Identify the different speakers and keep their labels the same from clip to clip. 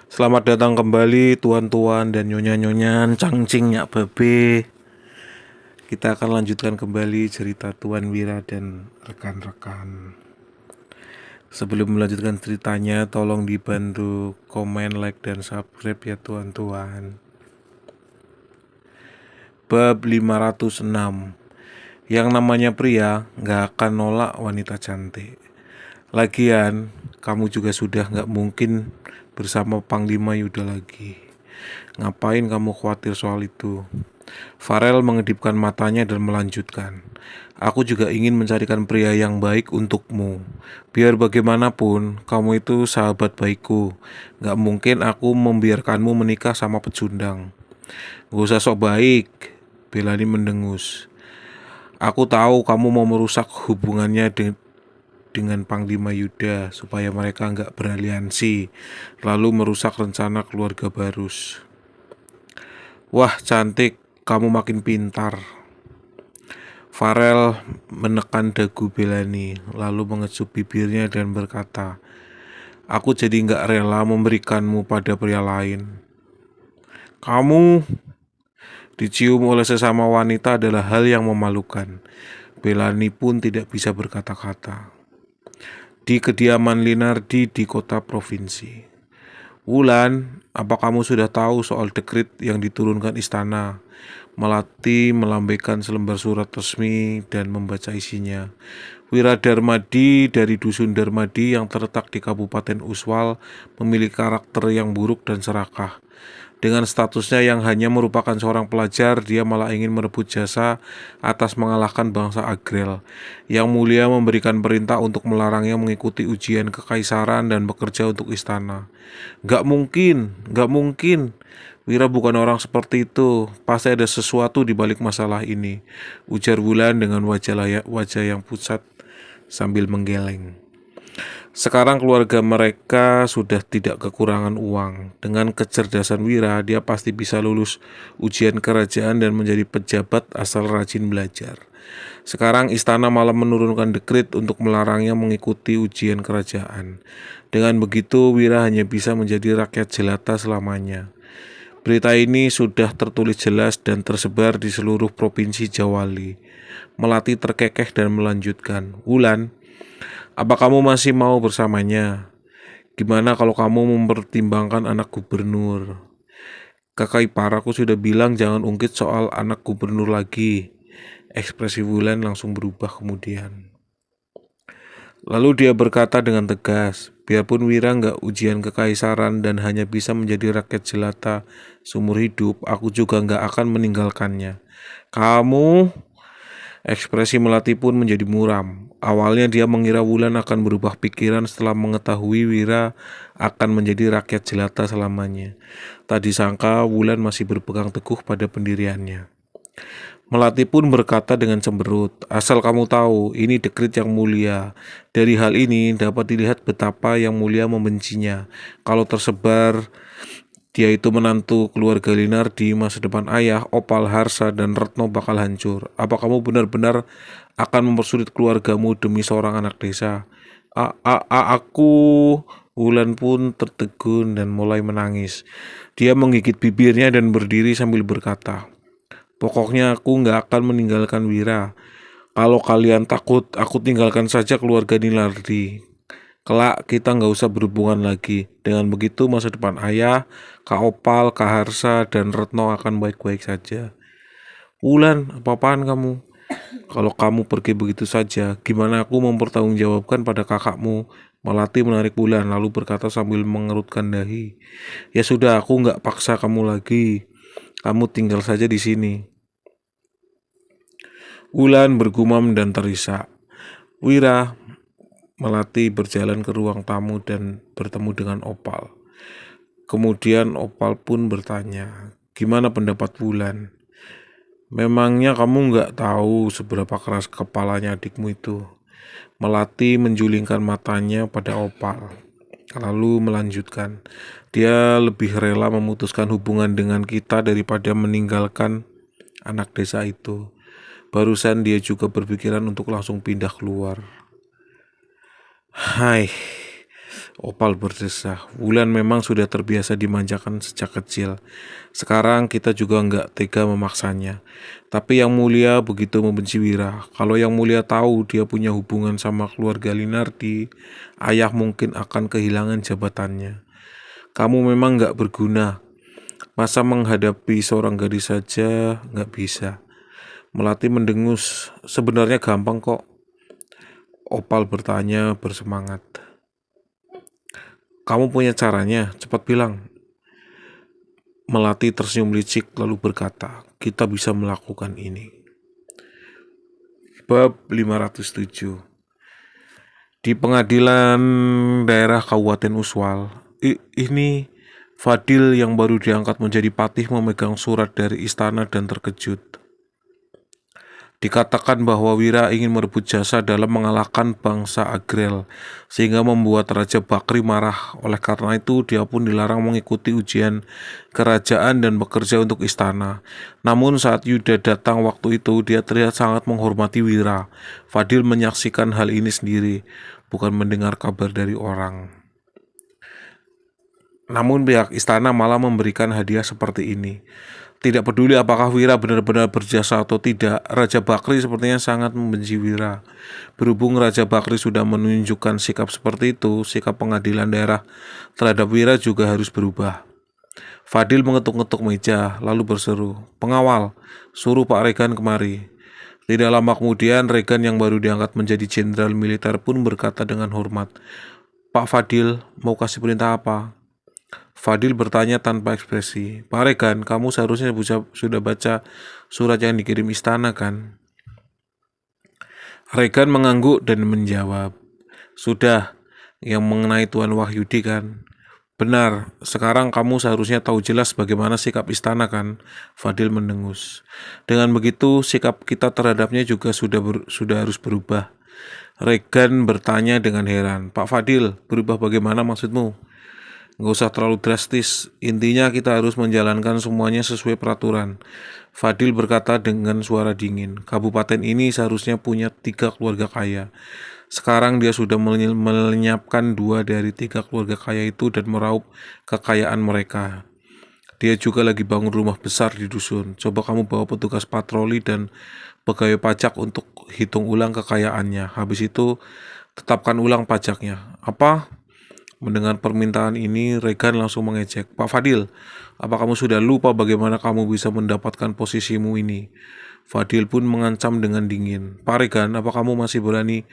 Speaker 1: Selamat datang kembali tuan-tuan dan nyonya-nyonya cangcing nyak babe. Kita akan lanjutkan kembali cerita Tuan Wira dan rekan-rekan. Sebelum melanjutkan ceritanya, tolong dibantu komen, like, dan subscribe ya tuan-tuan. Bab 506. Yang namanya pria gak akan nolak wanita cantik. Lagian, kamu juga sudah gak mungkin bersama Panglima Yuda lagi. Ngapain kamu khawatir soal itu? Farel mengedipkan matanya dan melanjutkan. Aku juga ingin mencarikan pria yang baik untukmu. Biar bagaimanapun, kamu itu sahabat baikku. Gak mungkin aku membiarkanmu menikah sama pecundang. Gak usah sok baik, Belani mendengus. Aku tahu kamu mau merusak hubungannya dengan Panglima Yuda supaya mereka nggak beraliansi, lalu merusak rencana keluarga Barus. Wah, cantik, kamu makin pintar. Farel menekan dagu Belani, lalu mengecup bibirnya dan berkata, aku jadi nggak rela memberikanmu pada pria lain. Kamu dicium oleh sesama wanita adalah hal yang memalukan. Belani pun tidak bisa berkata-kata. Di kediaman Linardi di kota provinsi. Wulan, apa kamu sudah tahu soal dekrit yang diturunkan istana? Melati melambaikan selembar surat resmi dan membaca isinya. Wira Darmadi dari Dusun Darmadi yang terletak di Kabupaten Uswal memiliki karakter yang buruk dan serakah. Dengan statusnya yang hanya merupakan seorang pelajar, dia malah ingin merebut jasa atas mengalahkan bangsa Agrel. Yang Mulia memberikan perintah untuk melarangnya mengikuti ujian kekaisaran dan bekerja untuk istana. Gak mungkin, gak mungkin. Wira bukan orang seperti itu. Pasti ada sesuatu di balik masalah ini, ujar Wulan dengan wajah yang pucat sambil menggeleng. Sekarang keluarga mereka sudah tidak kekurangan uang. Dengan kecerdasan Wira, dia pasti bisa lulus ujian kerajaan dan menjadi pejabat asal rajin belajar. Sekarang istana malah menurunkan dekrit untuk melarangnya mengikuti ujian kerajaan. Dengan begitu, Wira hanya bisa menjadi rakyat jelata selamanya. Berita ini sudah tertulis jelas dan tersebar di seluruh provinsi Jawali. Melati terkekeh dan melanjutkan, Wulan, apa kamu masih mau bersamanya? Gimana kalau kamu mempertimbangkan anak gubernur? Kakak ipar aku sudah bilang jangan ungkit soal anak gubernur lagi. Ekspresi Wulan langsung berubah kemudian. Lalu dia berkata dengan tegas, biarpun Wira nggak ujian kekaisaran dan hanya bisa menjadi rakyat jelata seumur hidup, aku juga nggak akan meninggalkannya. Kamu... Ekspresi Melati pun menjadi muram. Awalnya dia mengira Wulan akan berubah pikiran setelah mengetahui Wira akan menjadi rakyat jelata selamanya. Tak disangka Wulan masih berpegang teguh pada pendiriannya. Melati pun berkata dengan cemberut, asal kamu tahu, ini dekrit yang mulia. Dari hal ini dapat dilihat betapa yang mulia membencinya. Kalau tersebar dia itu menantu keluarga Linardi, masa depan ayah, Opal, Harsa, dan Retno bakal hancur. Apa kamu benar-benar akan mempersulit keluargamu demi seorang anak desa? Aku... Wulan pun tertegun dan mulai menangis. Dia menggigit bibirnya dan berdiri sambil berkata, pokoknya aku nggak akan meninggalkan Wira. Kalau kalian takut, aku tinggalkan saja keluarga Linardi. Kelak kita nggak usah berhubungan lagi. Dengan begitu masa depan ayah, Kak Opal, Kak Harsa, dan Retno akan baik-baik saja. Wulan, apa-apaan kamu? Kalau kamu pergi begitu saja, gimana aku mempertanggungjawabkan pada kakakmu? Melati menarik Wulan lalu berkata sambil mengerutkan dahi. Ya sudah, aku nggak paksa kamu lagi. Kamu tinggal saja di sini. Wulan bergumam dan terisak. Wira, Melati berjalan ke ruang tamu dan bertemu dengan Opal. Kemudian Opal pun bertanya, gimana pendapat Wulan? Memangnya kamu nggak tahu seberapa keras kepalanya adikmu itu? Melati menjulingkan matanya pada Opal, lalu melanjutkan, dia lebih rela memutuskan hubungan dengan kita daripada meninggalkan anak desa itu. Barusan dia juga berpikiran untuk langsung pindah keluar. Hai, Opal berdesah. Wulan memang sudah terbiasa dimanjakan sejak kecil. Sekarang kita juga nggak tega memaksanya. Tapi Yang Mulia begitu membenci Wira. Kalau Yang Mulia tahu dia punya hubungan sama keluarga Linardi, ayah mungkin akan kehilangan jabatannya. Kamu memang nggak berguna. Masa menghadapi seorang gadis saja nggak bisa. Melati mendengus. Sebenarnya gampang kok. Opal bertanya bersemangat. Kamu punya caranya, cepat bilang. Melati tersenyum licik lalu berkata, kita bisa melakukan ini. Bab 507. Di pengadilan daerah Kabupaten Uswal, ini Fadil yang baru diangkat menjadi patih memegang surat dari istana dan terkejut. Dikatakan bahwa Wira ingin merebut jasa dalam mengalahkan bangsa Agrel, sehingga membuat Raja Bakri marah. Oleh karena itu, dia pun dilarang mengikuti ujian kerajaan dan bekerja untuk istana. Namun saat Yuda datang waktu itu, dia terlihat sangat menghormati Wira. Fadil menyaksikan hal ini sendiri, bukan mendengar kabar dari orang. Namun pihak istana malah memberikan hadiah seperti ini. Tidak peduli apakah Wira benar-benar berjasa atau tidak, Raja Bakri sepertinya sangat membenci Wira. Berhubung Raja Bakri sudah menunjukkan sikap seperti itu, sikap pengadilan daerah terhadap Wira juga harus berubah. Fadil mengetuk-ngetuk meja, lalu berseru, "Pengawal, suruh Pak Regan kemari." Tidak lama kemudian, Regan yang baru diangkat menjadi jenderal militer pun berkata dengan hormat, "Pak Fadil, mau kasih perintah apa?" Fadil bertanya tanpa ekspresi. "Pak Regan, kamu seharusnya sudah baca surat yang dikirim istana kan?" Regan mengangguk dan menjawab, "Sudah, yang mengenai Tuan Wahyudi kan?" "Benar, sekarang kamu seharusnya tahu jelas bagaimana sikap istana kan?" Fadil mendengus. "Dengan begitu, sikap kita terhadapnya juga sudah harus berubah." Regan bertanya dengan heran, "Pak Fadil, berubah bagaimana maksudmu?" "Nggak usah terlalu drastis, intinya kita harus menjalankan semuanya sesuai peraturan." Fadil berkata dengan suara dingin, "Kabupaten ini seharusnya punya 3 keluarga kaya. Sekarang dia sudah melenyapkan 2 dari 3 keluarga kaya itu dan meraup kekayaan mereka. Dia juga lagi bangun rumah besar di dusun. Coba kamu bawa petugas patroli dan pegawai pajak untuk hitung ulang kekayaannya. Habis itu tetapkan ulang pajaknya." "Apa?" Mendengar permintaan ini, Regan langsung mengejek, "Pak Fadil, apa kamu sudah lupa bagaimana kamu bisa mendapatkan posisimu ini?" Fadil pun mengancam dengan dingin, "Pak Regan, apa kamu masih berani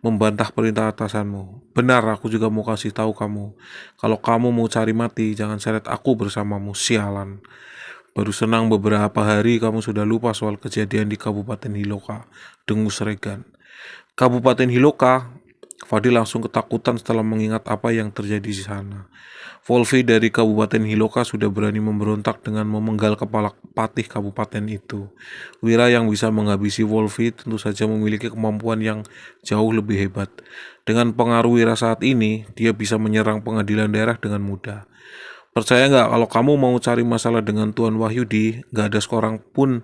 Speaker 1: membantah perintah atasanmu?" "Benar, aku juga mau kasih tahu kamu. Kalau kamu mau cari mati, jangan seret aku bersamamu, sialan. Baru senang beberapa hari kamu sudah lupa soal kejadian di Kabupaten Hiloka," dengus Regan. "Kabupaten Hiloka?" Fadil langsung ketakutan setelah mengingat apa yang terjadi di sana. Wolfi dari Kabupaten Hiloka sudah berani memberontak dengan memenggal kepala patih kabupaten itu. Wira yang bisa menghabisi Wolfi tentu saja memiliki kemampuan yang jauh lebih hebat. Dengan pengaruh Wira saat ini, dia bisa menyerang pengadilan daerah dengan mudah. "Percaya nggak kalau kamu mau cari masalah dengan Tuan Wahyudi, nggak ada seorang pun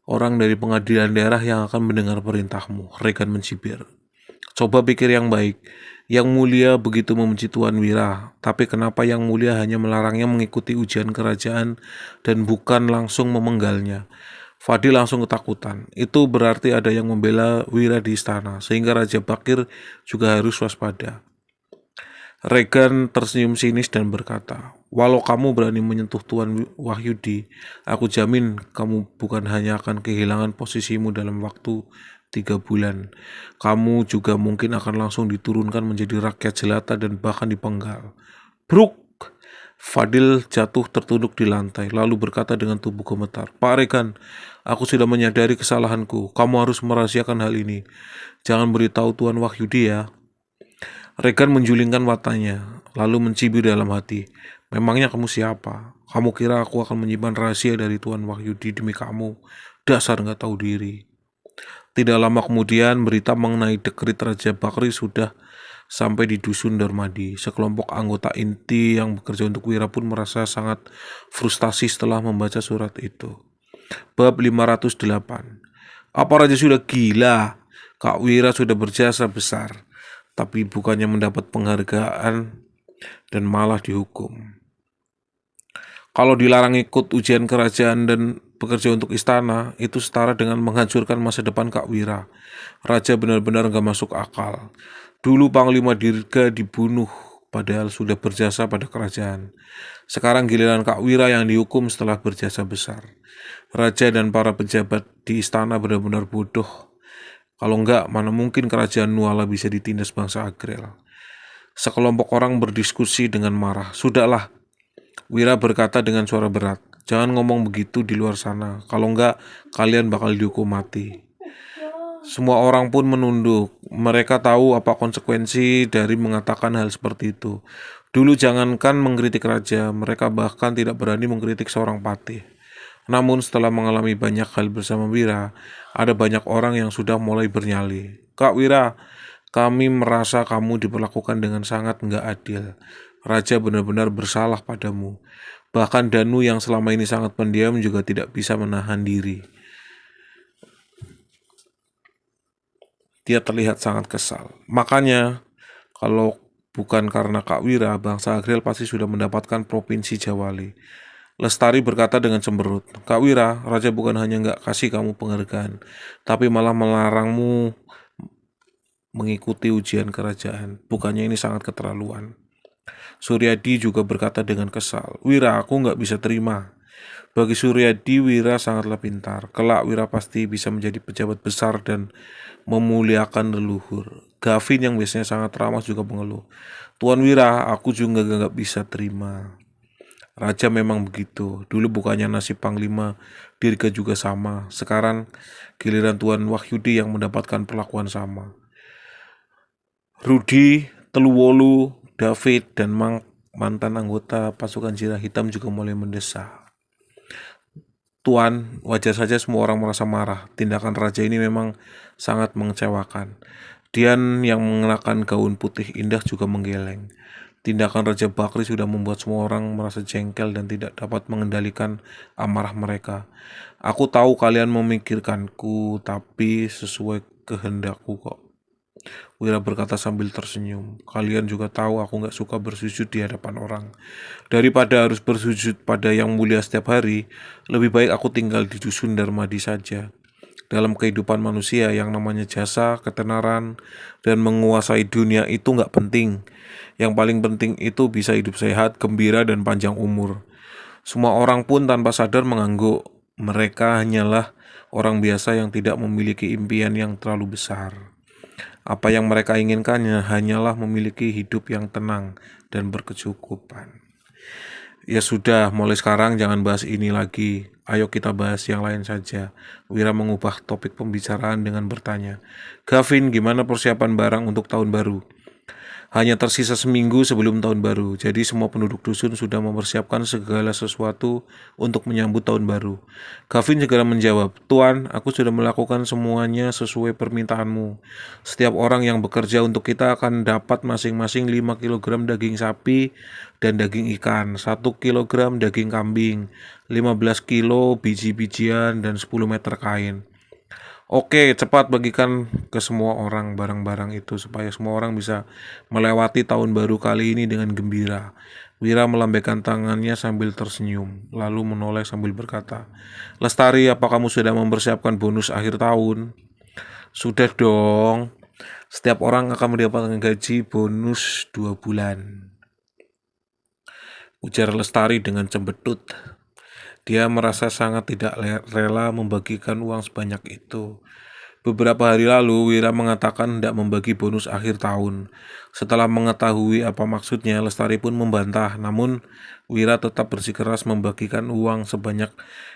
Speaker 1: orang dari pengadilan daerah yang akan mendengar perintahmu," Regan mencibir. "Coba pikir yang baik. Yang Mulia begitu membenci Tuan Wira, tapi kenapa Yang Mulia hanya melarangnya mengikuti ujian kerajaan dan bukan langsung memenggalnya?" Fadil langsung ketakutan. Itu berarti ada yang membela Wira di istana, sehingga Raja Bakir juga harus waspada. Regan tersenyum sinis dan berkata, "Walau kamu berani menyentuh Tuan Wahyudi, aku jamin kamu bukan hanya akan kehilangan posisimu dalam waktu 3 bulan. Kamu juga mungkin akan langsung diturunkan menjadi rakyat jelata dan bahkan dipenggal." "Bruk!" Fadil jatuh tertunduk di lantai, lalu berkata dengan tubuh gemetar, "Pak Regan, aku sudah menyadari kesalahanku. Kamu harus merahasiakan hal ini. Jangan beritahu Tuan Wahyudi ya." Regan menjulingkan matanya, lalu mencibir dalam hati, "Memangnya kamu siapa? Kamu kira aku akan menyimpan rahasia dari Tuan Wahyudi demi kamu? Dasar nggak tahu diri." Tidak lama kemudian, berita mengenai dekrit Raja Bakri sudah sampai di dusun Darmadi. Sekelompok anggota inti yang bekerja untuk Wira pun merasa sangat frustasi setelah membaca surat itu. Bab 508. "Apa Raja sudah gila? Kak Wira sudah berjasa besar. tapi bukannya mendapat penghargaan dan malah dihukum. Kalau dilarang ikut ujian kerajaan dan bekerja untuk istana, itu setara dengan menghancurkan masa depan Kak Wira. Raja benar-benar gak masuk akal. Dulu Panglima Dirga dibunuh, padahal sudah berjasa pada kerajaan. Sekarang giliran Kak Wira yang dihukum setelah berjasa besar. Raja dan para pejabat di istana benar-benar bodoh. Kalau enggak, mana mungkin kerajaan Nuala bisa ditindas bangsa Agrel. Sekelompok orang berdiskusi dengan marah. Sudahlah, Wira berkata dengan suara berat, "Jangan ngomong begitu di luar sana. Kalau enggak, kalian bakal dihukum mati." Semua orang pun menunduk. Mereka tahu apa konsekuensi dari mengatakan hal seperti itu. Dulu jangankan mengkritik raja, mereka bahkan tidak berani mengkritik seorang patih. Namun setelah mengalami banyak hal bersama Wira, ada banyak orang yang sudah mulai bernyali. "Kak Wira, kami merasa kamu diperlakukan dengan sangat nggak adil. Raja benar-benar bersalah padamu. Bahkan Danu yang selama ini sangat pendiam juga tidak bisa menahan diri." Dia terlihat sangat kesal. Makanya, kalau bukan karena Kak Wira, bangsa Agrel pasti sudah mendapatkan provinsi Jawali. Lestari berkata dengan cemberut, "Kak Wira, Raja bukan hanya nggak kasih kamu penghargaan, tapi malah melarangmu mengikuti ujian kerajaan. Bukannya ini sangat keterlaluan?" Suryadi juga berkata dengan kesal, "Wira, aku nggak bisa terima." Bagi Suryadi, Wira sangatlah pintar. Kelak Wira pasti bisa menjadi pejabat besar dan memuliakan leluhur. Gavin yang biasanya sangat ramah juga mengeluh, "Tuan Wira, aku juga nggak bisa terima. Raja memang begitu. Dulu bukannya nasib Panglima Dirga juga sama. Sekarang giliran Tuan Wahyudi yang mendapatkan perlakuan sama." Rudi, Teluwolu, David, dan mantan anggota pasukan Zirah Hitam juga mulai mendesak. "Tuan, wajar saja semua orang merasa marah. Tindakan raja ini memang sangat mengecewakan." Dian yang mengenakan gaun putih indah juga menggeleng. Tindakan Raja Bakri sudah membuat semua orang merasa jengkel dan tidak dapat mengendalikan amarah mereka. "Aku tahu kalian memikirkanku, tapi sesuai kehendakku kok," Wira berkata sambil tersenyum. "Kalian juga tahu aku gak suka bersujud di hadapan orang. Daripada harus bersujud pada yang mulia setiap hari, lebih baik aku tinggal di dusun Darmadi saja." Dalam kehidupan manusia yang namanya jasa, ketenaran, dan menguasai dunia itu gak penting. Yang paling penting itu bisa hidup sehat, gembira, dan panjang umur. Semua orang pun tanpa sadar mengangguk. Mereka hanyalah orang biasa yang tidak memiliki impian yang terlalu besar. Apa yang mereka inginkan hanyalah memiliki hidup yang tenang dan berkecukupan. "Ya sudah, mulai sekarang jangan bahas ini lagi. Ayo kita bahas yang lain saja." Wira mengubah topik pembicaraan dengan bertanya, "Gavin, gimana persiapan barang untuk tahun baru? Hanya tersisa seminggu sebelum tahun baru, jadi semua penduduk dusun sudah mempersiapkan segala sesuatu untuk menyambut tahun baru." Gavin segera menjawab, "Tuan, aku sudah melakukan semuanya sesuai permintaanmu. Setiap orang yang bekerja untuk kita akan dapat masing-masing 5 kg daging sapi dan daging ikan, 1 kg daging kambing, 15 kilo biji-bijian, dan 10 meter kain. Oke, cepat bagikan ke semua orang barang-barang itu supaya semua orang bisa melewati tahun baru kali ini dengan gembira." Wira melambaikan tangannya sambil tersenyum, lalu menoleh sambil berkata, "Lestari, apa kamu sudah mempersiapkan bonus akhir tahun?" "Sudah dong. Setiap orang akan mendapatkan gaji bonus 2 bulan," ujar Lestari dengan cembetut. Dia merasa sangat tidak rela membagikan uang sebanyak itu. Beberapa hari lalu, Wira mengatakan hendak membagi bonus akhir tahun. Setelah mengetahui apa maksudnya, Lestari pun membantah. Namun, Wira tetap bersikeras membagikan uang sebanyak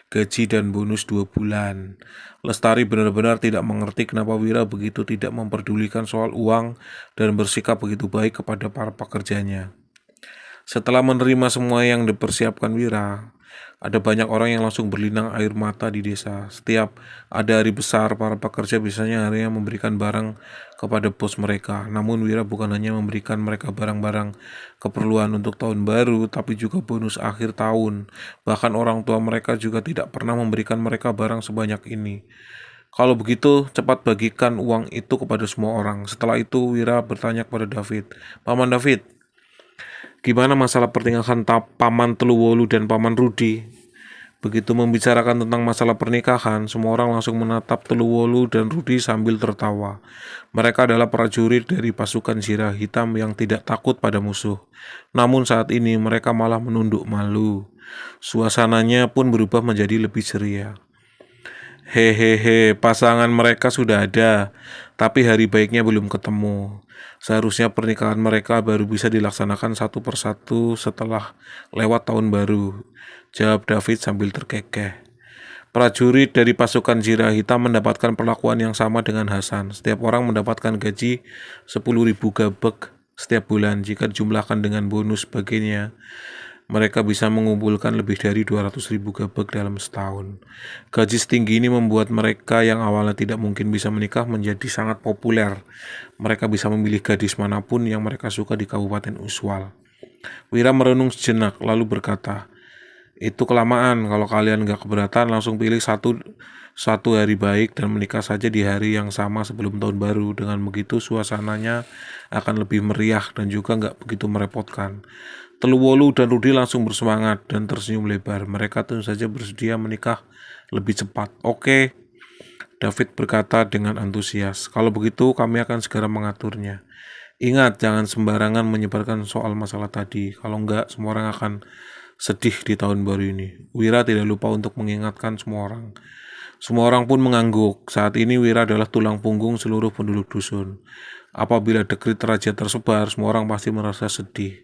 Speaker 1: gaji dan bonus 2 bulan. Lestari benar-benar tidak mengerti kenapa Wira begitu tidak memperdulikan soal uang dan bersikap begitu baik kepada para pekerjanya. Setelah menerima semua yang dipersiapkan Wira, ada banyak orang yang langsung berlinang air mata di desa. Setiap ada hari besar, para pekerja biasanya harinya memberikan barang kepada bos mereka. Namun Wira bukan hanya memberikan mereka barang-barang keperluan untuk tahun baru, tapi juga bonus akhir tahun. Bahkan orang tua mereka juga tidak pernah memberikan mereka barang sebanyak ini. Kalau begitu, cepat bagikan uang itu kepada semua orang. Setelah itu, Wira bertanya kepada David, Paman David, gimana masalah pernikahan Paman Teluwolu dan Paman Rudi? Begitu membicarakan tentang masalah pernikahan, semua orang langsung menatap Teluwolu dan Rudi sambil tertawa. Mereka adalah prajurit dari pasukan Zirah Hitam yang tidak takut pada musuh. Namun saat ini mereka malah menunduk malu. Suasananya pun berubah menjadi lebih ceria. Hehehe, pasangan mereka sudah ada, tapi hari baiknya belum ketemu. Seharusnya pernikahan mereka baru bisa dilaksanakan satu persatu setelah lewat tahun baru, jawab David sambil terkekeh. Prajurit dari pasukan Zirah Hitam mendapatkan perlakuan yang sama dengan Hasan. Setiap orang mendapatkan gaji 10.000 gabek setiap bulan. Jika dijumlahkan dengan bonus bagiannya, mereka bisa mengumpulkan lebih dari 200.000 gabek dalam setahun. Gaji setinggi ini membuat mereka yang awalnya tidak mungkin bisa menikah menjadi sangat populer. Mereka bisa memilih gadis manapun yang mereka suka di Kabupaten Uswal. Wira merenung sejenak lalu berkata, itu kelamaan. Kalau kalian gak keberatan, langsung pilih satu hari baik dan menikah saja di hari yang sama sebelum tahun baru. Dengan begitu suasananya akan lebih meriah dan juga gak begitu merepotkan. Teluwolu dan Rudi langsung bersemangat dan tersenyum lebar. Mereka tentu saja bersedia menikah lebih cepat. Oke, David berkata dengan antusias. Kalau begitu kami akan segera mengaturnya. Ingat, jangan sembarangan menyebarkan soal masalah tadi. Kalau enggak, semua orang akan sedih di tahun baru ini. Wira tidak lupa untuk mengingatkan semua orang. Semua orang pun mengangguk. Saat ini Wira adalah tulang punggung seluruh penduduk dusun. Apabila dekrit raja tersebar, semua orang pasti merasa sedih.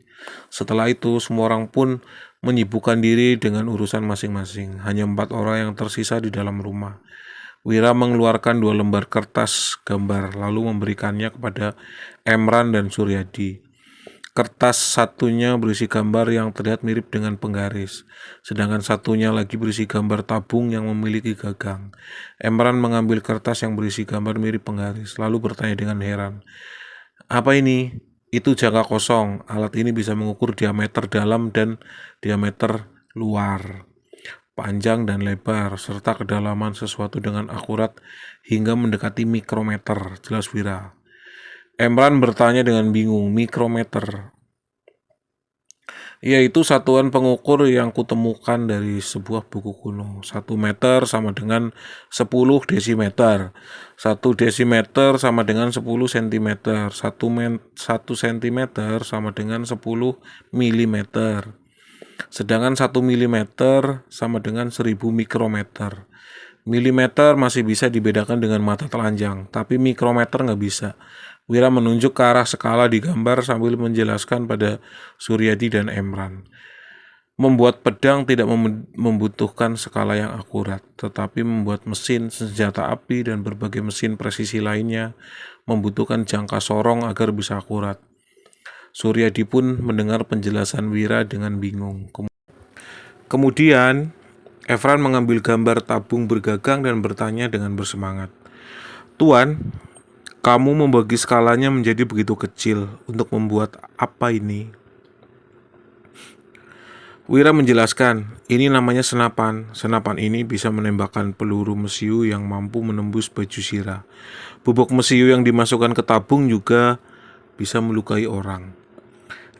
Speaker 1: Setelah itu, semua orang pun menyibukkan diri dengan urusan masing-masing. Hanya 4 orang yang tersisa di dalam rumah. Wira mengeluarkan 2 lembar kertas gambar, lalu memberikannya kepada Emran dan Suryadi. Kertas satunya berisi gambar yang terlihat mirip dengan penggaris, sedangkan satunya lagi berisi gambar tabung yang memiliki gagang. Emran mengambil kertas yang berisi gambar mirip penggaris, lalu bertanya dengan heran, "Apa ini?" "Itu jangka kosong. Alat ini bisa mengukur diameter dalam dan diameter luar, panjang dan lebar, serta kedalaman sesuatu dengan akurat hingga mendekati mikrometer," jelas Wira. Emran bertanya dengan bingung, "Mikrometer?" Yaitu satuan pengukur yang kutemukan dari sebuah buku kuno. 1 meter sama dengan 10 desimeter. 1 desimeter sama dengan 10 cm. 1 cm sama dengan 10 milimeter. Sedangkan 1 milimeter sama dengan 1000 mikrometer. Milimeter masih bisa dibedakan dengan mata telanjang, tapi mikrometer nggak bisa. Wira menunjuk ke arah skala di gambar sambil menjelaskan pada Suryadi dan Emran. Membuat pedang tidak membutuhkan skala yang akurat, tetapi membuat mesin, senjata api, dan berbagai mesin presisi lainnya membutuhkan jangka sorong agar bisa akurat. Suryadi pun mendengar penjelasan Wira dengan bingung. Kemudian, Efran mengambil gambar tabung bergagang dan bertanya dengan bersemangat, "Tuan, kamu membagi skalanya menjadi begitu kecil untuk membuat apa ini?" Wira menjelaskan, "Ini namanya senapan. Senapan ini bisa menembakkan peluru mesiu yang mampu menembus baju sirah. Bubuk mesiu yang dimasukkan ke tabung juga bisa melukai orang."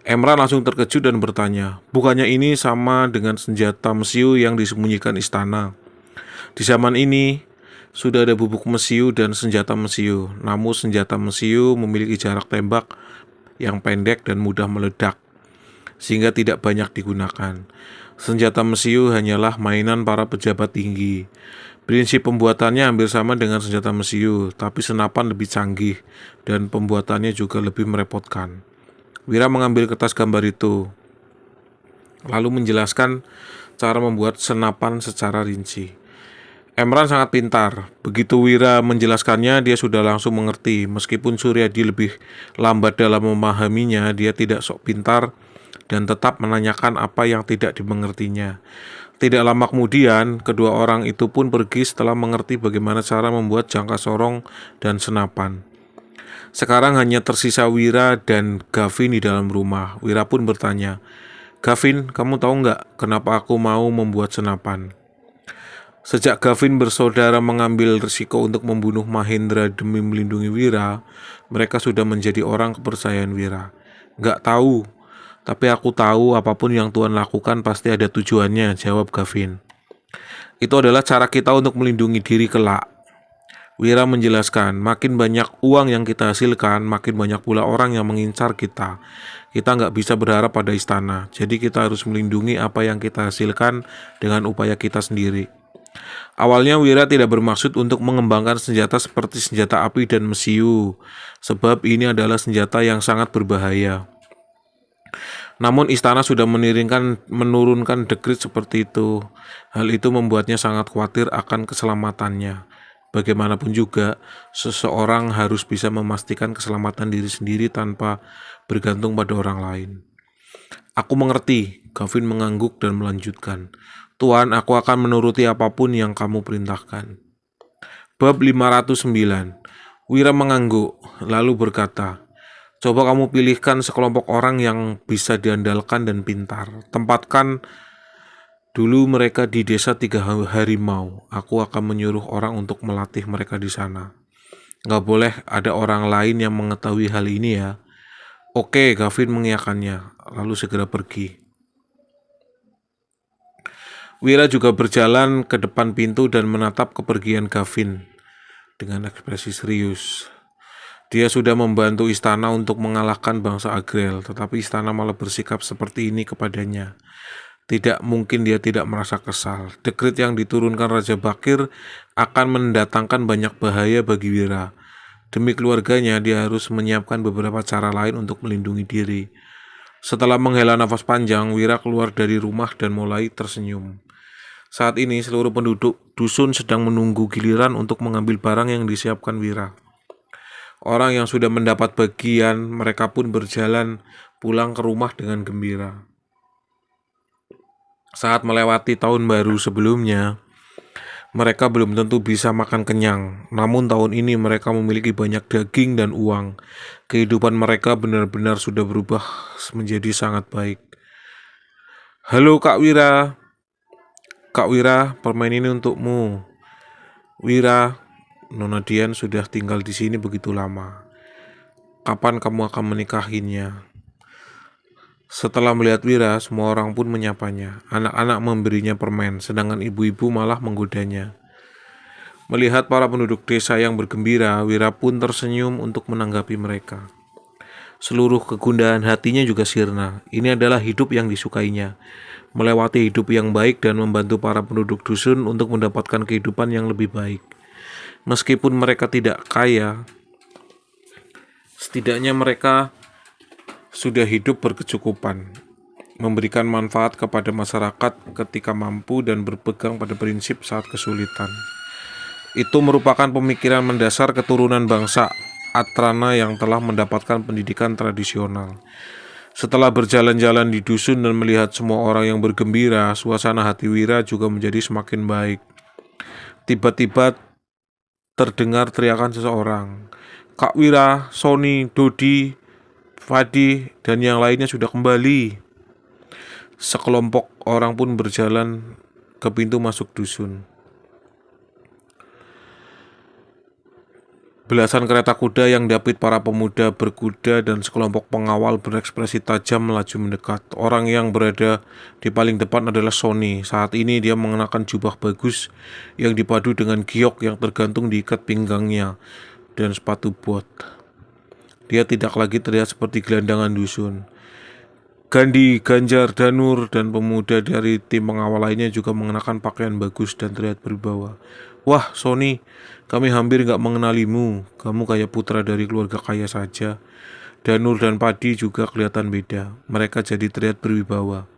Speaker 1: Emran langsung terkejut dan bertanya, "Bukannya ini sama dengan senjata mesiu yang disembunyikan istana?" Di zaman ini, sudah ada bubuk mesiu dan senjata mesiu. Namun senjata mesiu memiliki jarak tembak yang pendek dan mudah meledak, sehingga tidak banyak digunakan. Senjata mesiu hanyalah mainan para pejabat tinggi. Prinsip pembuatannya hampir sama dengan senjata mesiu, tapi senapan lebih canggih dan pembuatannya juga lebih merepotkan. Wira mengambil kertas gambar itu, lalu menjelaskan cara membuat senapan secara rinci. Emran sangat pintar. Begitu Wira menjelaskannya, dia sudah langsung mengerti. Meskipun Suryadi lebih lambat dalam memahaminya, dia tidak sok pintar dan tetap menanyakan apa yang tidak dimengertinya. Tidak lama kemudian, kedua orang itu pun pergi setelah mengerti bagaimana cara membuat jangka sorong dan senapan. Sekarang hanya tersisa Wira dan Gavin di dalam rumah. Wira pun bertanya, "Gavin, kamu tahu nggak kenapa aku mau membuat senapan?" Sejak Gavin bersaudara mengambil risiko untuk membunuh Mahendra demi melindungi Wira, mereka sudah menjadi orang kepercayaan Wira. Nggak tahu, tapi aku tahu apapun yang Tuhan lakukan pasti ada tujuannya, jawab Gavin. Itu adalah cara kita untuk melindungi diri kelak. Wira menjelaskan, makin banyak uang yang kita hasilkan, makin banyak pula orang yang mengincar kita. Kita nggak bisa berharap pada istana, jadi kita harus melindungi apa yang kita hasilkan dengan upaya kita sendiri. Awalnya Wira tidak bermaksud untuk mengembangkan senjata seperti senjata api dan mesiu, sebab ini adalah senjata yang sangat berbahaya. Namun istana sudah menurunkan dekrit seperti itu. Hal itu membuatnya sangat khawatir akan keselamatannya. Bagaimanapun juga, seseorang harus bisa memastikan keselamatan diri sendiri tanpa bergantung pada orang lain. Aku mengerti, Gavin mengangguk dan melanjutkan. Tuan, aku akan menuruti apapun yang kamu perintahkan. Bab 509. Wira mengangguk, lalu berkata, coba kamu pilihkan sekelompok orang yang bisa diandalkan dan pintar. Tempatkan dulu mereka di desa 3 harimau. Aku akan menyuruh orang untuk melatih mereka di sana. Gak boleh ada orang lain yang mengetahui hal ini ya. Oke, Gavin mengiyakannya, lalu segera pergi. Wira juga berjalan ke depan pintu dan menatap kepergian Gavin dengan ekspresi serius. Dia sudah membantu istana untuk mengalahkan bangsa Agrel, tetapi istana malah bersikap seperti ini kepadanya. Tidak mungkin dia tidak merasa kesal. Dekrit yang diturunkan Raja Bakir akan mendatangkan banyak bahaya bagi Wira. Demi keluarganya, dia harus menyiapkan beberapa cara lain untuk melindungi diri. Setelah menghela nafas panjang, Wira keluar dari rumah dan mulai tersenyum. Saat ini, seluruh penduduk dusun sedang menunggu giliran untuk mengambil barang yang disiapkan Wira. Orang yang sudah mendapat bagian, mereka pun berjalan pulang ke rumah dengan gembira. Saat melewati tahun baru sebelumnya, mereka belum tentu bisa makan kenyang. Namun tahun ini mereka memiliki banyak daging dan uang. Kehidupan mereka benar-benar sudah berubah menjadi sangat baik. Halo Kak Wira. Kak Wira, permen ini untukmu. Wira, Nona Dian sudah tinggal di sini begitu lama. Kapan kamu akan menikahinya? Setelah melihat Wira, semua orang pun menyapanya. Anak-anak memberinya permen, sedangkan ibu-ibu malah menggodanya. Melihat para penduduk desa yang bergembira, Wira pun tersenyum untuk menanggapi mereka. Seluruh kegundahan hatinya juga sirna. Ini adalah hidup yang disukainya. Melewati hidup yang baik dan membantu para penduduk dusun untuk mendapatkan kehidupan yang lebih baik. Meskipun mereka tidak kaya, setidaknya mereka sudah hidup berkecukupan, memberikan manfaat kepada masyarakat ketika mampu dan berpegang pada prinsip saat kesulitan. Itu merupakan pemikiran mendasar keturunan bangsa Atrana yang telah mendapatkan pendidikan tradisional. Setelah berjalan-jalan di dusun dan melihat semua orang yang bergembira, suasana hati Wira juga menjadi semakin baik. Tiba-tiba terdengar teriakan seseorang. Kak Wira, Sony, Dodi, Fadi, dan yang lainnya sudah kembali. Sekelompok orang pun berjalan ke pintu masuk dusun. Belasan kereta kuda yang diapit para pemuda berkuda dan sekelompok pengawal berekspresi tajam melaju mendekat. Orang yang berada di paling depan adalah Sony. Saat ini dia mengenakan jubah bagus yang dipadu dengan giok yang tergantung di ikat pinggangnya dan sepatu bot. Dia tidak lagi terlihat seperti gelandangan dusun. Gandhi, Ganjar, Danur, dan pemuda dari tim pengawal lainnya juga mengenakan pakaian bagus dan terlihat berwibawa. Wah, Sony, kami hampir gak mengenalimu. Kamu kayak putra dari keluarga kaya saja. Danur dan Padi juga kelihatan beda. Mereka jadi terlihat berwibawa.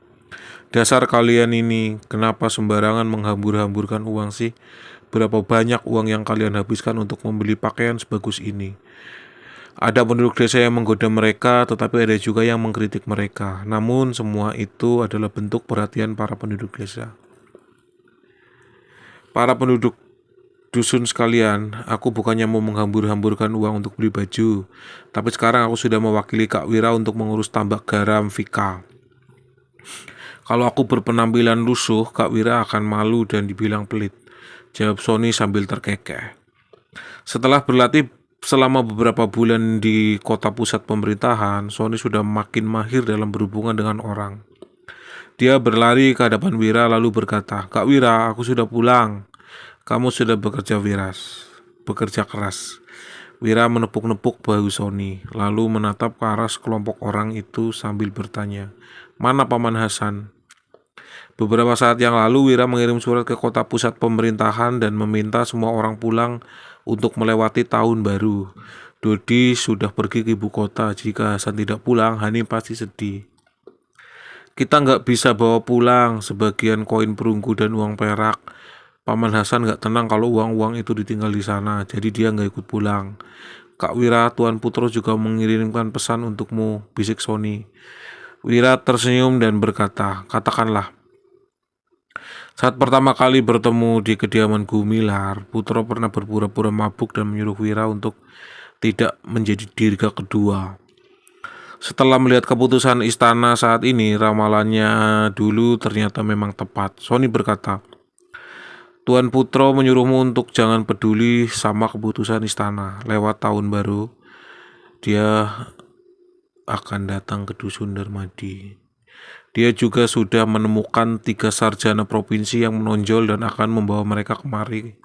Speaker 1: Dasar kalian ini, kenapa sembarangan menghambur-hamburkan uang sih? Berapa banyak uang yang kalian habiskan untuk membeli pakaian sebagus ini? Ada penduduk desa yang menggoda mereka, tetapi ada juga yang mengkritik mereka. Namun semua itu adalah bentuk perhatian para penduduk desa. Para penduduk dusun sekalian, aku bukannya mau menghambur-hamburkan uang untuk beli baju, tapi sekarang aku sudah mewakili Kak Wira untuk mengurus tambak garam Vika. Kalau aku berpenampilan lusuh, Kak Wira akan malu dan dibilang pelit. jawab Sony sambil terkekeh. Setelah berlatih selama beberapa bulan di kota pusat pemerintahan, Sony sudah makin mahir dalam berhubungan dengan orang. Dia berlari ke hadapan Wira lalu berkata, "Kak Wira, aku sudah pulang. Kamu sudah bekerja keras." Wira menepuk-nepuk bahu Sony, lalu menatap ke arah sekelompok orang itu sambil bertanya, "Mana Paman Hasan?" Beberapa saat yang lalu, Wira mengirim surat ke kota pusat pemerintahan dan meminta semua orang pulang untuk melewati tahun baru. Dodi sudah pergi ke ibu kota. Jika Hasan tidak pulang, Hani pasti sedih. "Kita nggak bisa bawa pulang sebagian koin perunggu dan uang perak. Paman Hasan nggak tenang kalau uang-uang itu ditinggal di sana, jadi dia nggak ikut pulang. Kak Wira, Tuan Putro juga mengirimkan pesan untukmu," bisik Sony. Wira tersenyum dan berkata, "Katakanlah." Saat pertama kali bertemu di kediaman Gumilar, Putro pernah berpura-pura mabuk dan menyuruh Wira untuk tidak menjadi dirga kedua. Setelah melihat keputusan istana saat ini, ramalannya dulu ternyata memang tepat. Sony berkata, "Tuan Putro menyuruhmu untuk jangan peduli sama keputusan istana. Lewat tahun baru, dia akan datang ke Dusun Darmadi. Dia juga sudah menemukan 3 sarjana provinsi yang menonjol dan akan membawa mereka kemari.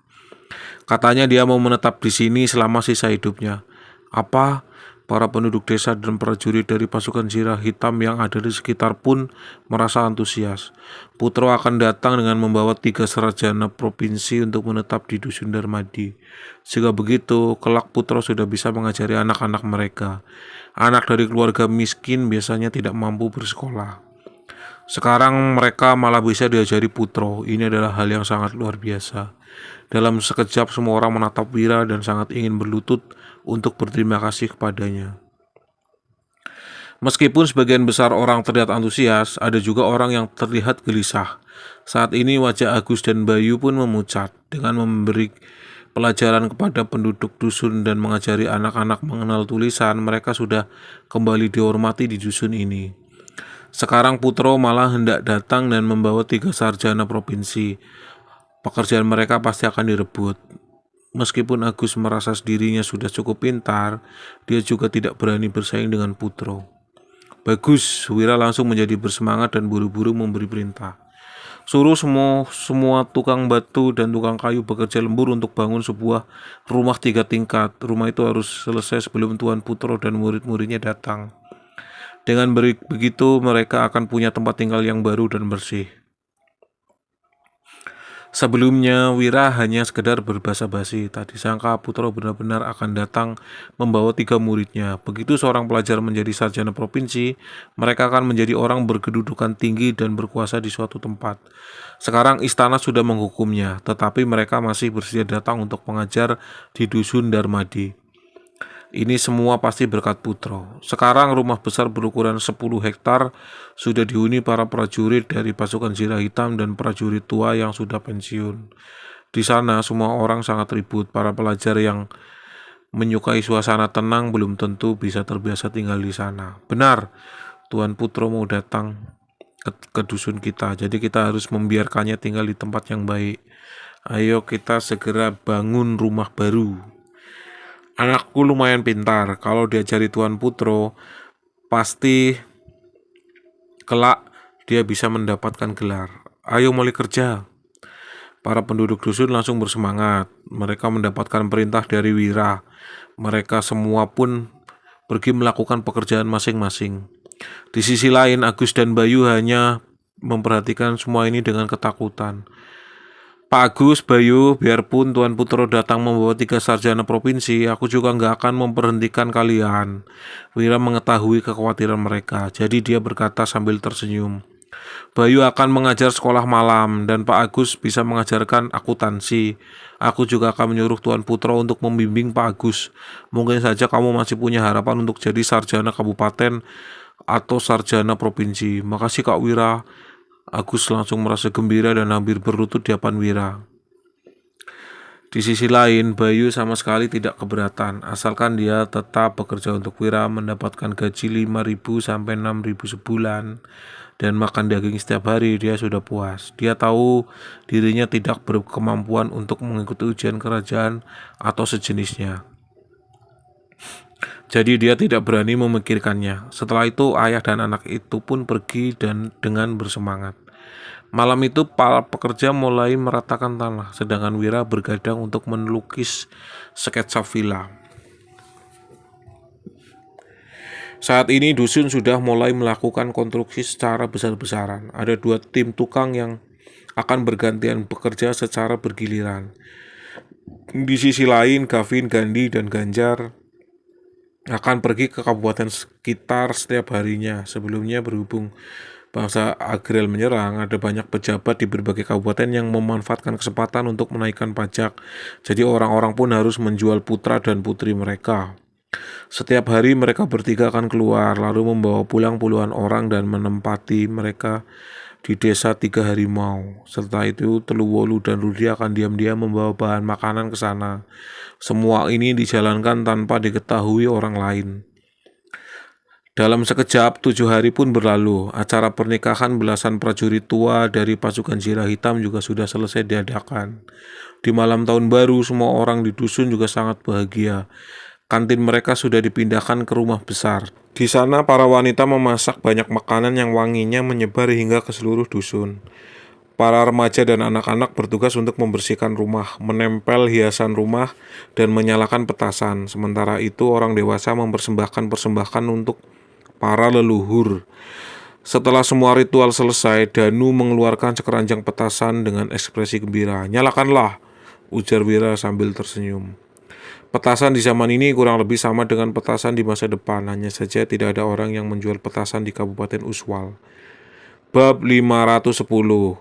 Speaker 1: Katanya dia mau menetap di sini selama sisa hidupnya." Apa? Para penduduk desa dan prajurit dari pasukan Zirah Hitam yang ada di sekitar pun merasa antusias. Putro akan datang dengan membawa 3 sarjana provinsi untuk menetap di Dusun Darmadi. Jika begitu, kelak Putro sudah bisa mengajari anak-anak mereka. Anak dari keluarga miskin biasanya tidak mampu bersekolah. Sekarang mereka malah bisa diajari Putro. Ini adalah hal yang sangat luar biasa. Dalam sekejap semua orang menatap Wira dan sangat ingin berlutut untuk berterima kasih kepadanya. Meskipun sebagian besar orang terlihat antusias, ada juga orang yang terlihat gelisah. Saat ini wajah Agus dan Bayu pun memucat. Dengan memberi pelajaran kepada penduduk dusun dan mengajari anak-anak mengenal tulisan, mereka sudah kembali dihormati di dusun ini. Sekarang Putro malah hendak datang dan membawa 3 sarjana provinsi. Pekerjaan mereka pasti akan direbut. Meskipun Agus merasa dirinya sudah cukup pintar, dia juga tidak berani bersaing dengan Putro. "Bagus," Wira langsung menjadi bersemangat dan buru-buru memberi perintah. "Suruh semua tukang batu dan tukang kayu bekerja lembur untuk bangun sebuah rumah 3 tingkat. Rumah itu harus selesai sebelum Tuan Putro dan murid-muridnya datang. Dengan begitu mereka akan punya tempat tinggal yang baru dan bersih." Sebelumnya, Wira hanya sekedar berbasa-basi. Tak disangka Putro benar-benar akan datang membawa 3 muridnya. Begitu seorang pelajar menjadi sarjana provinsi, mereka akan menjadi orang berkedudukan tinggi dan berkuasa di suatu tempat. Sekarang istana sudah menghukumnya, tetapi mereka masih bersedia datang untuk mengajar di Dusun Darmadi. Ini semua pasti berkat Putro. Sekarang rumah besar berukuran 10 hektar sudah dihuni para prajurit dari pasukan Zirah Hitam dan prajurit tua yang sudah pensiun. Di sana semua orang sangat ribut. Para pelajar yang menyukai suasana tenang belum tentu bisa terbiasa tinggal di sana. Benar, Tuan Putro mau datang ke dusun kita, jadi kita harus membiarkannya tinggal di tempat yang baik. Ayo kita segera bangun rumah baru. Anakku lumayan pintar. Kalau diajari Tuan Putro, pasti kelak dia bisa mendapatkan gelar. Ayo mulai kerja. Para penduduk dusun langsung bersemangat. Mereka mendapatkan perintah dari Wira. Mereka semua pun pergi melakukan pekerjaan masing-masing. Di sisi lain, Agus dan Bayu hanya memperhatikan semua ini dengan ketakutan. "Pak Agus, Bayu, biarpun Tuan Putro datang membawa 3 sarjana provinsi, aku juga nggak akan memberhentikan kalian." Wira mengetahui kekhawatiran mereka, jadi dia berkata sambil tersenyum. "Bayu akan mengajar sekolah malam, dan Pak Agus bisa mengajarkan akuntansi. Aku juga akan menyuruh Tuan Putro untuk membimbing Pak Agus. Mungkin saja kamu masih punya harapan untuk jadi sarjana kabupaten atau sarjana provinsi." "Makasih Kak Wira." Agus langsung merasa gembira dan hampir berlutut di hadapan Wira. Di sisi lain, Bayu sama sekali tidak keberatan, asalkan dia tetap bekerja untuk Wira mendapatkan gaji 5.000 sampai 6.000 sebulan. dan makan daging setiap hari, dia sudah puas. Dia tahu dirinya tidak berkemampuan untuk mengikuti ujian kerajaan atau sejenisnya. Jadi dia tidak berani memikirkannya. Setelah itu ayah dan anak itu pun pergi dan dengan bersemangat. Malam itu para pekerja mulai meratakan tanah, sedangkan Wira bergadang untuk melukis sketsa villa. Saat ini dusun sudah mulai melakukan konstruksi secara besar-besaran. Ada 2 tim tukang yang akan bergantian bekerja secara bergiliran. Di sisi lain, Gavin, Gandhi, dan Ganjar akan pergi ke kabupaten sekitar setiap harinya. Sebelumnya berhubung bangsa Agrel menyerang, ada banyak pejabat di berbagai kabupaten yang memanfaatkan kesempatan untuk menaikkan pajak. Jadi orang-orang pun harus menjual putra dan putri mereka. Setiap hari mereka bertiga akan keluar, lalu membawa pulang puluhan orang dan menempati mereka di desa 3 harimau. Setelah itu Teluwolu dan Rudi akan diam-diam membawa bahan makanan ke sana. Semua ini dijalankan tanpa diketahui orang lain. Dalam sekejap, 7 hari pun berlalu. Acara pernikahan belasan prajurit tua dari pasukan Zirah Hitam juga sudah selesai diadakan. Di malam tahun baru, semua orang di dusun juga sangat bahagia. Kantin mereka sudah dipindahkan ke rumah besar. Di sana, para wanita memasak banyak makanan yang wanginya menyebar hingga ke seluruh dusun. Para remaja dan anak-anak bertugas untuk membersihkan rumah, menempel hiasan rumah, dan menyalakan petasan. Sementara itu, orang dewasa mempersembahkan persembahan untuk para leluhur. Setelah semua ritual selesai, Danu mengeluarkan sekeranjang petasan dengan ekspresi gembira. "Nyalakanlah," ujar Wira sambil tersenyum. Petasan di zaman ini kurang lebih sama dengan petasan di masa depan, hanya saja tidak ada orang yang menjual petasan di Kabupaten Uswal. Bab 510.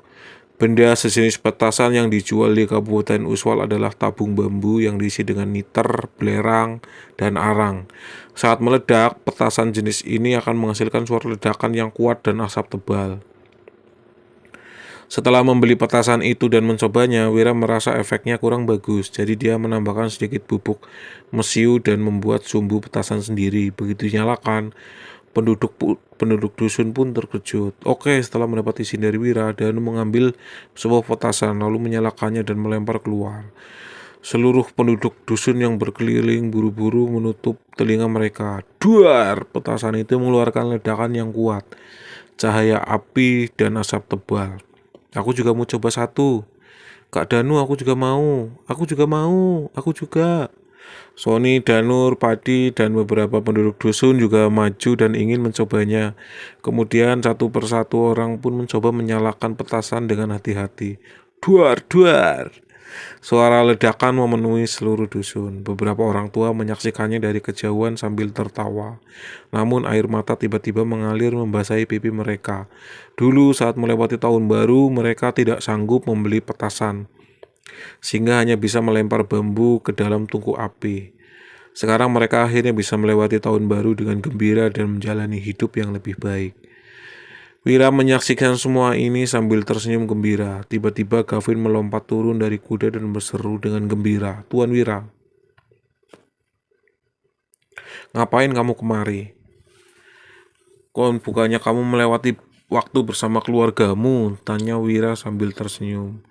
Speaker 1: Benda sejenis petasan yang dijual di Kabupaten Uswal adalah tabung bambu yang diisi dengan niter, belerang, dan arang. Saat meledak, petasan jenis ini akan menghasilkan suara ledakan yang kuat dan asap tebal. Setelah membeli petasan itu dan mencobanya, Wira merasa efeknya kurang bagus, jadi dia menambahkan sedikit bubuk mesiu dan membuat sumbu petasan sendiri. Begitu dinyalakan, penduduk dusun pun terkejut. Oke, setelah mendapat izin dari Wira, Danu mengambil sebuah petasan lalu menyalakannya dan melempar keluar. Seluruh penduduk dusun yang berkeliling buru-buru menutup telinga mereka. Duar! Petasan itu mengeluarkan ledakan yang kuat, cahaya api dan asap tebal. "Aku juga mau coba satu. Kak Danu, aku juga mau. Aku juga mau. Aku juga." Sony, Danur, Padi, dan beberapa penduduk dusun juga maju dan ingin mencobanya. Kemudian satu persatu orang pun mencoba menyalakan petasan dengan hati-hati. Duar, duar! Suara ledakan memenuhi seluruh dusun. Beberapa orang tua menyaksikannya dari kejauhan sambil tertawa. Namun air mata tiba-tiba mengalir membasahi pipi mereka. Dulu saat melewati tahun baru, mereka tidak sanggup membeli petasan, sehingga hanya bisa melempar bambu ke dalam tungku api. Sekarang mereka akhirnya bisa melewati tahun baru dengan gembira dan menjalani hidup yang lebih baik. Wira menyaksikan semua ini sambil tersenyum gembira. Tiba-tiba Gavin melompat turun dari kuda dan berseru dengan gembira, "Tuan Wira, ngapain kamu kemari? Bukannya kamu melewati waktu bersama keluargamu?" tanya Wira sambil tersenyum.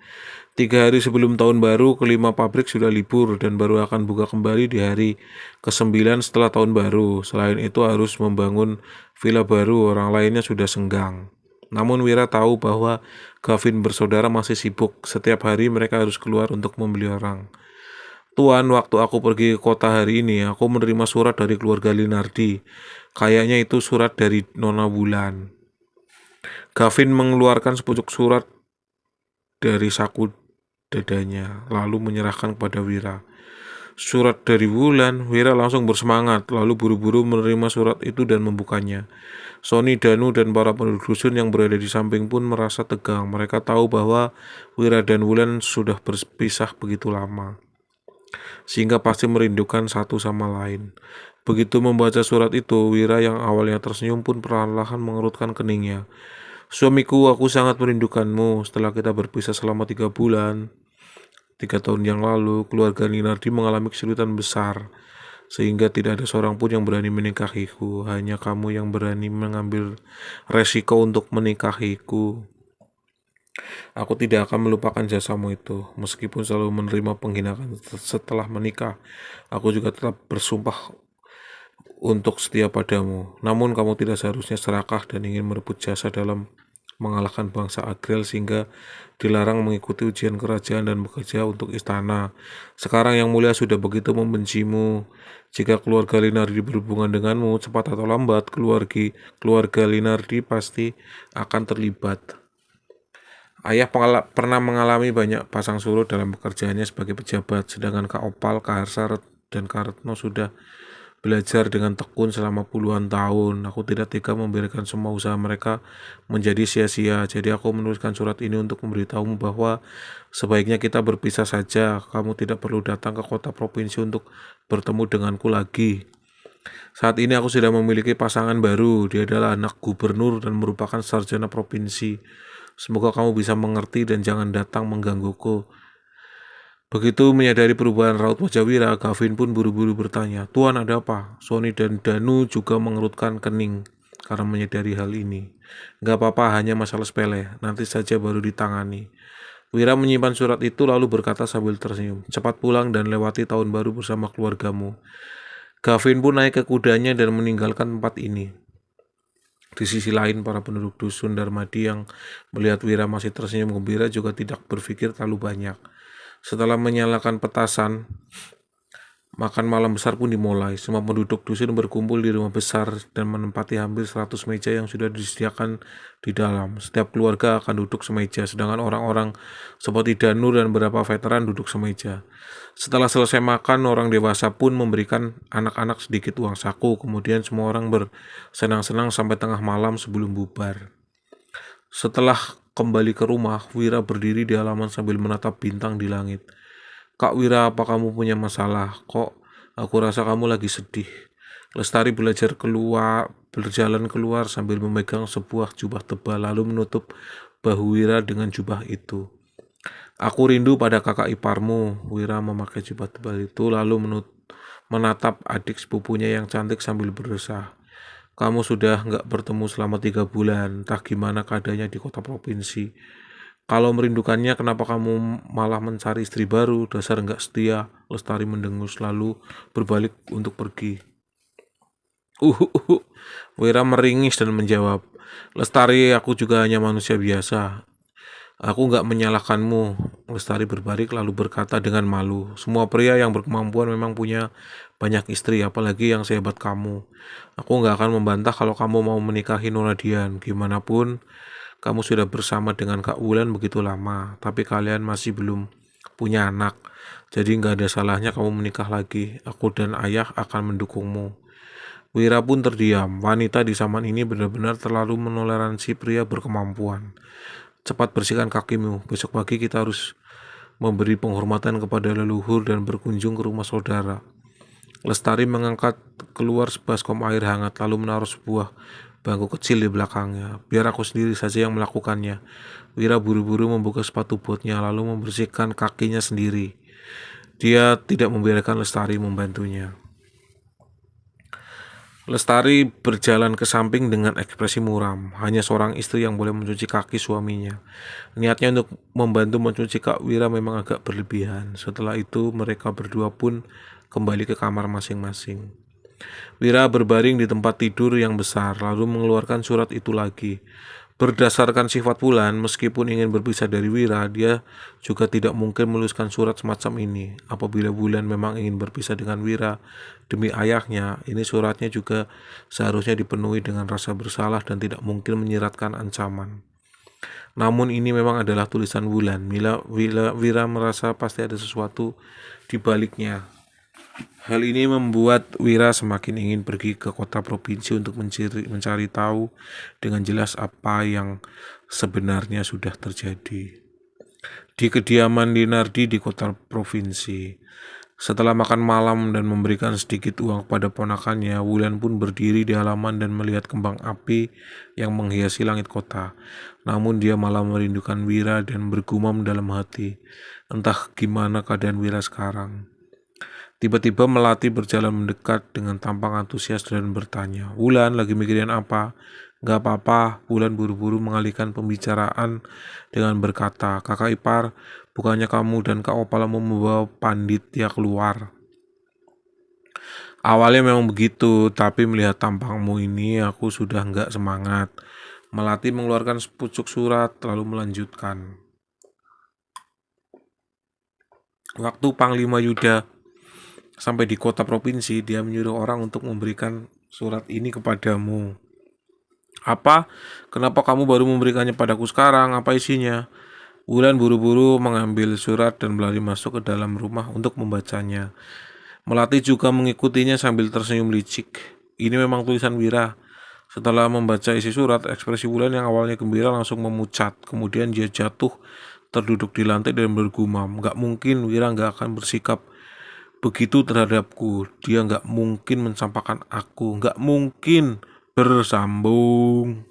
Speaker 1: 3 hari sebelum tahun baru, kelima pabrik sudah libur dan baru akan buka kembali di hari ke-9 setelah tahun baru. Selain itu harus membangun villa baru, orang lainnya sudah senggang. Namun Wira tahu bahwa Gavin bersaudara masih sibuk. Setiap hari mereka harus keluar untuk membeli orang. "Tuan, waktu aku pergi ke kota hari ini, aku menerima surat dari keluarga Linardi. Kayaknya itu surat dari Nona Wulan." Gavin mengeluarkan sepucuk surat dari saku dadanya, lalu menyerahkan kepada Wira. "Surat dari Wulan." Wira langsung bersemangat, lalu buru-buru menerima surat itu dan membukanya. Sony, Danu, dan para penduduk dusun yang berada di samping pun merasa tegang. Mereka tahu bahwa Wira dan Wulan sudah berpisah begitu lama, sehingga pasti merindukan satu sama lain. Begitu membaca surat itu, Wira yang awalnya tersenyum pun perlahan-lahan mengerutkan keningnya. "Suamiku, aku sangat merindukanmu. Setelah kita berpisah selama 3 bulan, 3 tahun yang lalu, keluarga Ninardi mengalami kesulitan besar. sehingga tidak ada seorang pun yang berani menikahiku. Hanya kamu yang berani mengambil resiko untuk menikahiku. Aku tidak akan melupakan jasamu itu, meskipun selalu menerima penghinaan setelah menikah. Aku juga tetap bersumpah untuk setia padamu. Namun kamu tidak seharusnya serakah dan ingin merebut jasa dalam mengalahkan bangsa Agrel sehingga dilarang mengikuti ujian kerajaan dan bekerja untuk istana. Sekarang yang mulia sudah begitu membencimu. Jika keluarga Linardi berhubungan denganmu, cepat atau lambat keluarga Linardi pasti akan terlibat. Ayah pernah mengalami banyak pasang surut dalam pekerjaannya sebagai pejabat, sedangkan Kak Opal, Kak Harsa, dan Kak Retno sudah belajar dengan tekun selama puluhan tahun. Aku tidak tega membiarkan semua usaha mereka menjadi sia-sia. Jadi aku menuliskan surat ini untuk memberitahumu bahwa sebaiknya kita berpisah saja. Kamu tidak perlu datang ke kota provinsi untuk bertemu denganku lagi. Saat ini aku sudah memiliki pasangan baru. Dia adalah anak gubernur dan merupakan sarjana provinsi. Semoga kamu bisa mengerti dan jangan datang menggangguku. Begitu menyadari perubahan raut wajah Wira, Gavin pun buru-buru bertanya, "Tuan, ada apa?" Sony dan Danu juga mengerutkan kening karena menyadari hal ini. "Gak apa-apa, hanya masalah sepele, nanti saja baru ditangani." Wira menyimpan surat itu lalu berkata sambil tersenyum, "Cepat pulang dan lewati tahun baru bersama keluargamu." Gavin pun naik ke kudanya dan meninggalkan tempat ini. Di sisi lain, para penduduk dusun Darmadi yang melihat Wira masih tersenyum gembira juga tidak berpikir terlalu banyak. Setelah menyalakan petasan, makan malam besar pun dimulai. Semua penduduk dusun berkumpul di rumah besar dan menempati hampir 100 meja yang sudah disediakan di dalam. Setiap keluarga akan duduk semeja, sedangkan orang-orang seperti Danur dan beberapa veteran duduk semeja. Setelah selesai makan, orang dewasa pun memberikan anak-anak sedikit uang saku. Kemudian semua orang bersenang-senang sampai tengah malam sebelum bubar. Setelah kembali ke rumah, Wira berdiri di halaman sambil menatap bintang di langit. "Kak Wira, apa kamu punya masalah? Kok aku rasa kamu lagi sedih?" Lestari berjalan keluar sambil memegang sebuah jubah tebal lalu menutup bahu Wira dengan jubah itu. "Aku rindu pada kakak iparmu." Wira memakai jubah tebal itu lalu menatap adik sepupunya yang cantik sambil berdesah. "Kamu sudah nggak bertemu selama 3 bulan, entah gimana keadaannya di kota provinsi. Kalau merindukannya, kenapa kamu malah mencari istri baru? Dasar nggak setia." Lestari mendengus lalu berbalik untuk pergi. Wira meringis dan menjawab, "Lestari, aku juga hanya manusia biasa. Aku nggak menyalahkanmu." Lestari berbalik lalu berkata dengan malu, "Semua pria yang berkemampuan memang punya banyak istri, apalagi yang sehebat kamu. Aku nggak akan membantah kalau kamu mau menikahi Nuradian. Gimana pun, kamu sudah bersama dengan Kak Wulan begitu lama, tapi kalian masih belum punya anak. Jadi nggak ada salahnya kamu menikah lagi. Aku dan ayah akan mendukungmu." Wira pun terdiam. Wanita di zaman ini benar-benar terlalu menoleransi pria berkemampuan. "Cepat bersihkan kakimu. Besok pagi kita harus memberi penghormatan kepada leluhur dan berkunjung ke rumah saudara." Lestari mengangkat keluar sebaskom air hangat lalu menaruh sebuah bangku kecil di belakangnya. "Biar aku sendiri saja yang melakukannya." Wira buru-buru membuka sepatu botnya lalu membersihkan kakinya sendiri. Dia tidak membiarkan Lestari membantunya. Lestari berjalan ke samping dengan ekspresi muram. Hanya seorang istri yang boleh mencuci kaki suaminya. Niatnya untuk membantu mencuci Kak Wira memang agak berlebihan. Setelah itu mereka berdua pun kembali ke kamar masing-masing. Wira berbaring di tempat tidur yang besar lalu mengeluarkan surat itu lagi. Berdasarkan sifat Wulan, meskipun ingin berpisah dari Wira, dia juga tidak mungkin menuliskan surat semacam ini. Apabila Wulan memang ingin berpisah dengan Wira demi ayahnya, ini suratnya juga seharusnya dipenuhi dengan rasa bersalah dan tidak mungkin menyiratkan ancaman. Namun ini memang adalah tulisan Wulan. Wira merasa pasti ada sesuatu di baliknya. Hal ini membuat Wira semakin ingin pergi ke kota provinsi untuk mencari tahu dengan jelas apa yang sebenarnya sudah terjadi. Di kediaman Linardi di kota provinsi, setelah makan malam dan memberikan sedikit uang kepada ponakannya, Wulan pun berdiri di halaman dan melihat kembang api yang menghiasi langit kota. Namun dia malah merindukan Wira dan bergumam dalam hati, entah gimana keadaan Wira sekarang. Tiba-tiba Melati berjalan mendekat dengan tampang antusias dan bertanya, "Wulan, lagi mikirin apa?" "Gak apa-apa." Wulan buru-buru mengalihkan pembicaraan dengan berkata, "Kakak ipar, bukannya kamu dan Kak Opal mau membawa Panditya keluar?" "Awalnya memang begitu, tapi melihat tampangmu ini aku sudah nggak semangat." Melati mengeluarkan sepucuk surat lalu melanjutkan. Waktu Panglima Yuda sampai di kota provinsi, dia menyuruh orang untuk memberikan surat ini kepadamu. "Apa? Kenapa kamu baru memberikannya padaku sekarang? Apa isinya?" Wulan buru-buru mengambil surat dan berlari masuk ke dalam rumah untuk membacanya. Melati juga mengikutinya sambil tersenyum licik. Ini memang tulisan Wira. Setelah membaca isi surat, ekspresi Wulan yang awalnya gembira langsung memucat. Kemudian dia jatuh, terduduk di lantai dan bergumam, "Gak mungkin, Wira gak akan bersikap begitu terhadapku. Dia gak mungkin mencampakkan aku. Gak mungkin." Bersambung.